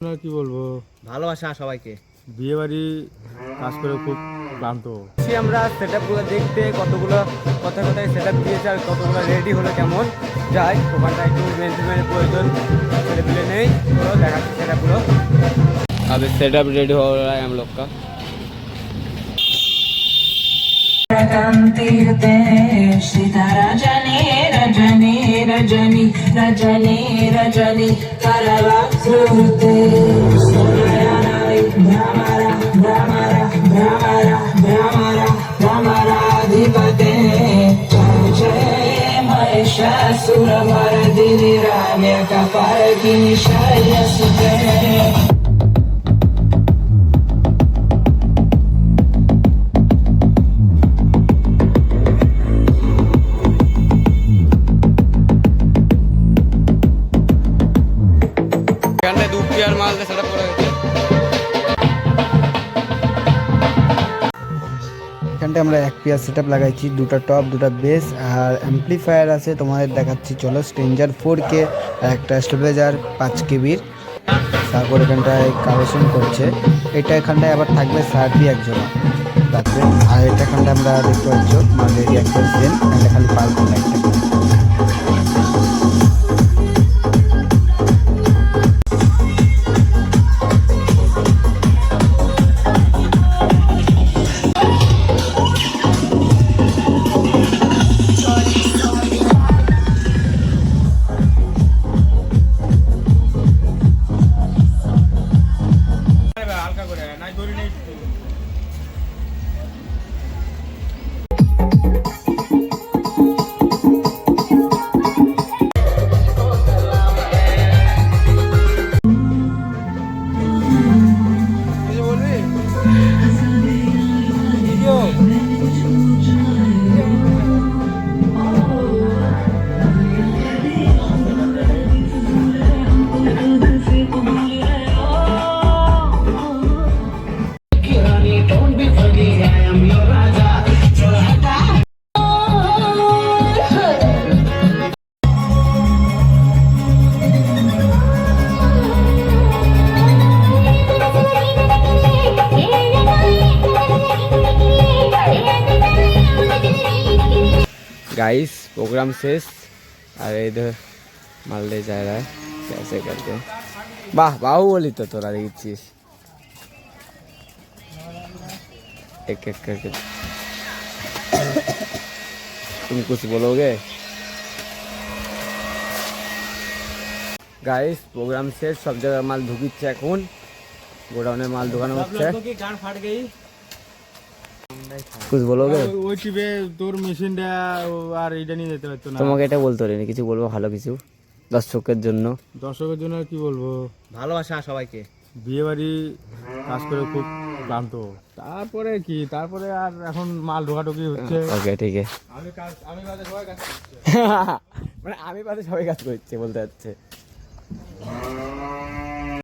কি বলবো, ভালোবাসা সবাইকে। বিয়ে বাড়ি কাজ করে খুব ক্লান্ত। আমরা সেট আপগুলো দেখতে কতগুলো কোথায় কোথায় সেট আপ দিয়েছে আর কতগুলো রেডি হলো কেমন যাই ওখানটা একটু মেনটেনের প্রয়োজন ছেলে পেলে নেই, ওগুলো দেখাচ্ছি সেট আপগুলো। अब सेट अप रेडी हो रहा है हम लोग का। सितारा रजनी रजनी रजनी रजनी रजनी करवा श्रुते भ्रमरा भ्रमरा भ्रमरा भ्रमरा भ्रमराधिपते जय महिषासुरमर्दिनि राम्यकपर्दिनि शैलसुते। এখানটা আমরা এক পেয়ার সেট আপ লাগাইছি, দুটা টপ দুটা বেস আর অ্যাম্পলিফায়ার আছে তোমাদের দেখাচ্ছি। চলো স্ট্রেঞ্জার 4K আর একটা স্টেবিলাইজার 5 কেবির। তারপর এখানটায় কালেকশন করছে, এটা এখানটায় আবার থাকবে সার্ভি একজন রাখবে। আর এটা এখানটা আমরা দেখতে পাচ্ছ মাল রেডি একটা সেন, এটা খালি পাল্প লাইটটা। गाइस प्रोग्राम शेष और इधर माल ले जा रहा है कैसे करके। वाह बाहुबली तो तोरा देखिस एक एक करके। तुम कुछ बोलोगे? गाइस प्रोग्राम शेष, सब जगह माल ढुकिচ্ছে এখন, গোডাউনে মাল ঢোকানো হচ্ছে। গান ফাট গই, कुछ बोलोगे? ওই টিপে তোর মেশিনটা আর এইটা নিয়ে যেতে পারতো না। তোমাকে এটা বলতে পারিনি, কিছু বলবো ভালো কিছু দর্শকের জন্য। দর্শকের জন্য কি বলবো, ভালোবাসা সবাইকে। বিয়ে বাড়ি কাজ করে খুব ক্লান্ত। তারপরে কি, তারপরে আর এখন মাল ঢোকাঢুকি হচ্ছে। ওকে ঠিক আছে। আমি বাদে সবাই কাজ করছে। মানে আমি বাদে সবাই কাজ করছে বলতে যাচ্ছে।